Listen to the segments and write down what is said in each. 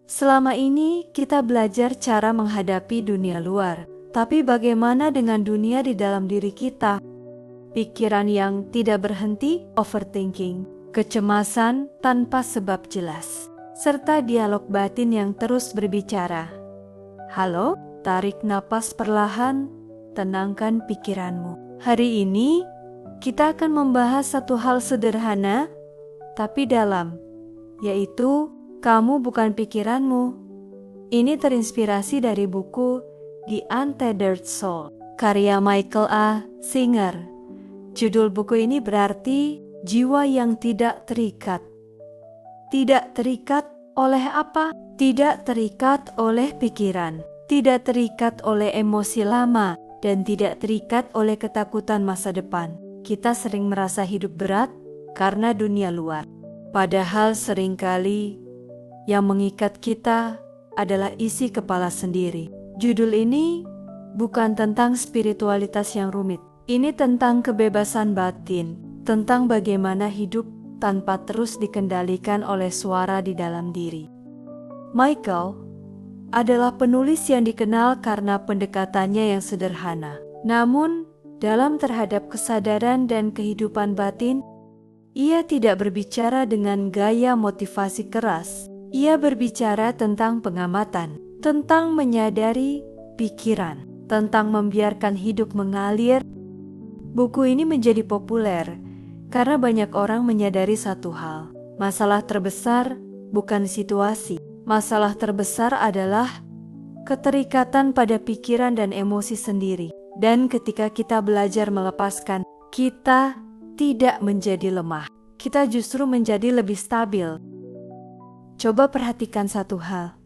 Selama ini kita belajar cara menghadapi dunia luar, tapi bagaimana dengan dunia di dalam diri kita? Pikiran yang tidak berhenti, overthinking, kecemasan tanpa sebab jelas, serta dialog batin yang terus berbicara. Halo, tarik napas perlahan, tenangkan pikiranmu. Hari ini kita akan membahas satu hal sederhana, tapi dalam, yaitu kamu bukan pikiranmu. Ini terinspirasi dari buku The Untethered Soul, karya Michael A. Singer. Judul buku ini berarti jiwa yang tidak terikat. Tidak terikat oleh apa? Tidak terikat oleh pikiran, tidak terikat oleh emosi lama, dan tidak terikat oleh ketakutan masa depan. Kita sering merasa hidup berat karena dunia luar. Padahal seringkali yang mengikat kita adalah isi kepala sendiri. Judul ini bukan tentang spiritualitas yang rumit. Ini tentang kebebasan batin, tentang bagaimana hidup tanpa terus dikendalikan oleh suara di dalam diri. Michael adalah penulis yang dikenal karena pendekatannya yang sederhana. Namun, dalam terhadap kesadaran dan kehidupan batin, ia tidak berbicara dengan gaya motivasi keras. Ia berbicara tentang pengamatan, tentang menyadari pikiran, tentang membiarkan hidup mengalir. Buku ini menjadi populer karena banyak orang menyadari satu hal. Masalah terbesar bukan situasi. Masalah terbesar adalah keterikatan pada pikiran dan emosi sendiri. Dan ketika kita belajar melepaskan, kita tidak menjadi lemah. Kita justru menjadi lebih stabil. Coba perhatikan satu hal.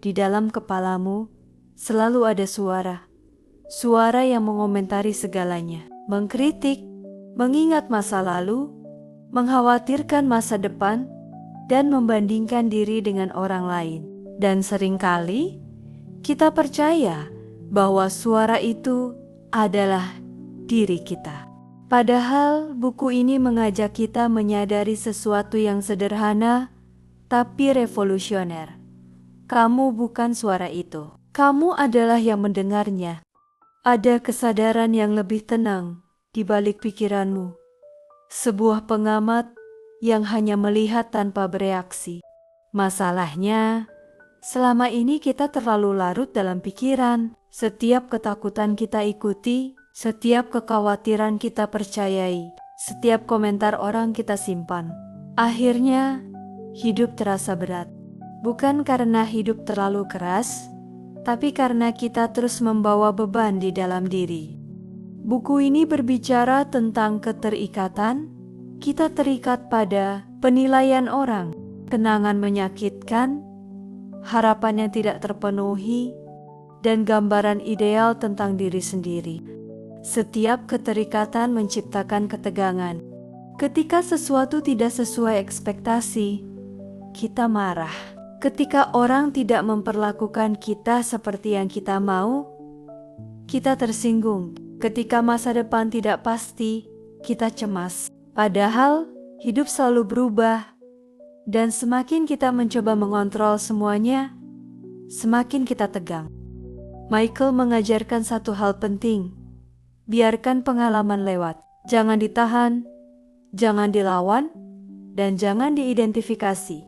Di dalam kepalamu selalu ada suara. Suara yang mengomentari segalanya. Mengkritik, mengingat masa lalu, mengkhawatirkan masa depan, dan membandingkan diri dengan orang lain. Dan seringkali kita percaya bahwa suara itu adalah diri kita. Padahal buku ini mengajak kita menyadari sesuatu yang sederhana tapi revolusioner. Kamu bukan suara itu. Kamu adalah yang mendengarnya. Ada kesadaran yang lebih tenang di balik pikiranmu. Sebuah pengamat yang hanya melihat tanpa bereaksi. Masalahnya, selama ini kita terlalu larut dalam pikiran. Setiap ketakutan kita ikuti, setiap kekhawatiran kita percayai, setiap komentar orang kita simpan. Akhirnya, hidup terasa berat. Bukan karena hidup terlalu keras, tapi karena kita terus membawa beban di dalam diri. Buku ini berbicara tentang keterikatan. Kita terikat pada penilaian orang, kenangan menyakitkan, harapan yang tidak terpenuhi, dan gambaran ideal tentang diri sendiri. Setiap keterikatan menciptakan ketegangan. Ketika sesuatu tidak sesuai ekspektasi, kita marah. Ketika orang tidak memperlakukan kita seperti yang kita mau, kita tersinggung. Ketika masa depan tidak pasti, kita cemas. Padahal hidup selalu berubah, dan semakin kita mencoba mengontrol semuanya, semakin kita tegang. Michael mengajarkan satu hal penting. Biarkan pengalaman lewat. Jangan ditahan, jangan dilawan, dan jangan diidentifikasi.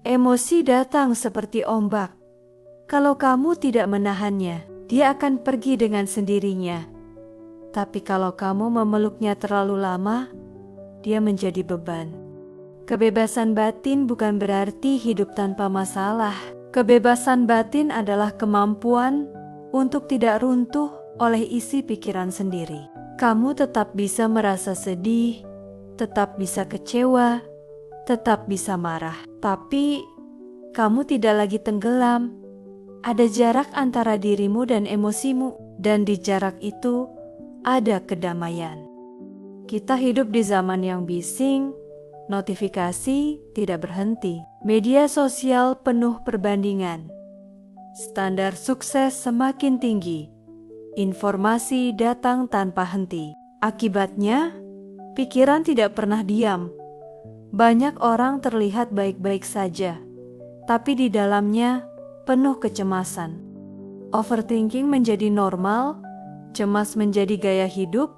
Emosi datang seperti ombak. Kalau kamu tidak menahannya, dia akan pergi dengan sendirinya. Tapi kalau kamu memeluknya terlalu lama, dia menjadi beban. Kebebasan batin bukan berarti hidup tanpa masalah. Kebebasan batin adalah kemampuan untuk tidak runtuh oleh isi pikiran sendiri. Kamu tetap bisa merasa sedih, tetap bisa kecewa, tetap bisa marah. Tapi kamu tidak lagi tenggelam. Ada jarak antara dirimu dan emosimu, dan di jarak itu ada kedamaian. Kita hidup di zaman yang bising, notifikasi tidak berhenti, media sosial penuh perbandingan, standar sukses semakin tinggi, informasi datang tanpa henti. Akibatnya, pikiran tidak pernah diam. Banyak orang terlihat baik-baik saja, tapi di dalamnya penuh kecemasan. Overthinking menjadi normal, cemas menjadi gaya hidup,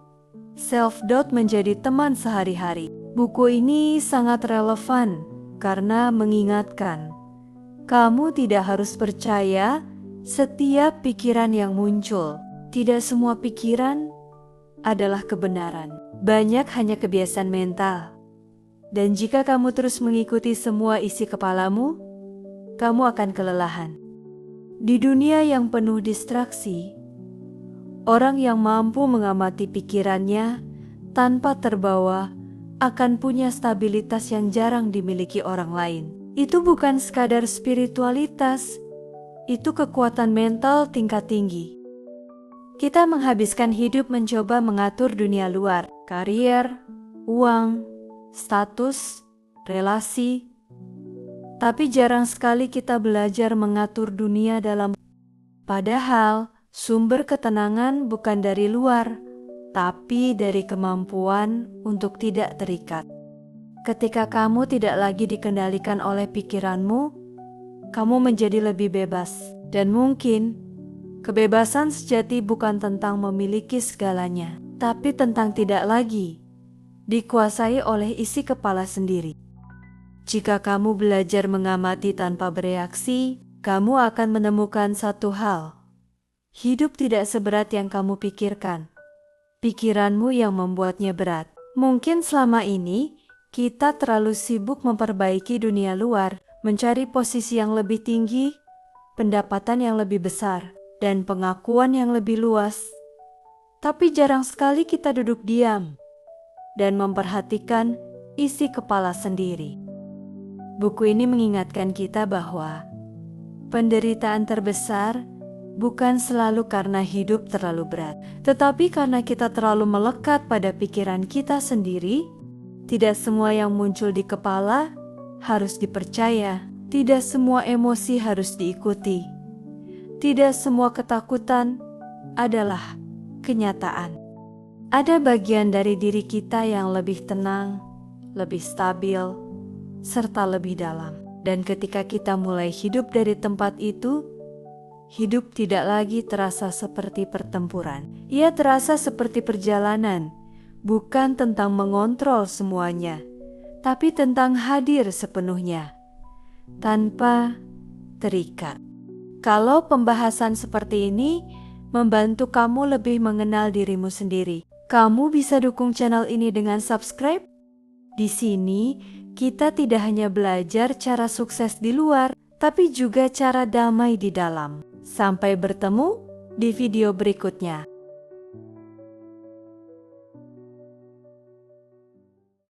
self-doubt menjadi teman sehari-hari. Buku ini sangat relevan karena mengingatkan, kamu tidak harus percaya setiap pikiran yang muncul. Tidak semua pikiran adalah kebenaran. Banyak hanya kebiasaan mental. Dan jika kamu terus mengikuti semua isi kepalamu, kamu akan kelelahan. Di dunia yang penuh distraksi, orang yang mampu mengamati pikirannya tanpa terbawa akan punya stabilitas yang jarang dimiliki orang lain. Itu bukan sekadar spiritualitas, itu kekuatan mental tingkat tinggi. Kita menghabiskan hidup mencoba mengatur dunia luar, karier, uang, status, relasi. Tapi jarang sekali kita belajar mengatur dunia dalam. Padahal sumber ketenangan bukan dari luar, tapi dari kemampuan untuk tidak terikat. Ketika kamu tidak lagi dikendalikan oleh pikiranmu, kamu menjadi lebih bebas. Dan mungkin kebebasan sejati bukan tentang memiliki segalanya, tapi tentang tidak lagi dikuasai oleh isi kepala sendiri. Jika kamu belajar mengamati tanpa bereaksi, kamu akan menemukan satu hal. Hidup tidak seberat yang kamu pikirkan. Pikiranmu yang membuatnya berat. Mungkin selama ini kita terlalu sibuk memperbaiki dunia luar, mencari posisi yang lebih tinggi, pendapatan yang lebih besar, dan pengakuan yang lebih luas. Tapi jarang sekali kita duduk diam dan memperhatikan isi kepala sendiri. Buku ini mengingatkan kita bahwa penderitaan terbesar bukan selalu karena hidup terlalu berat, tetapi karena kita terlalu melekat pada pikiran kita sendiri. Tidak semua yang muncul di kepala harus dipercaya, tidak semua emosi harus diikuti. Tidak semua ketakutan adalah kenyataan. Ada bagian dari diri kita yang lebih tenang, lebih stabil, serta lebih dalam. Dan ketika kita mulai hidup dari tempat itu, hidup tidak lagi terasa seperti pertempuran. Ia terasa seperti perjalanan, bukan tentang mengontrol semuanya, tapi tentang hadir sepenuhnya, tanpa terikat. Kalau pembahasan seperti ini membantu kamu lebih mengenal dirimu sendiri, kamu bisa dukung channel ini dengan subscribe. Di sini, kita tidak hanya belajar cara sukses di luar, tapi juga cara damai di dalam. Sampai bertemu di video berikutnya.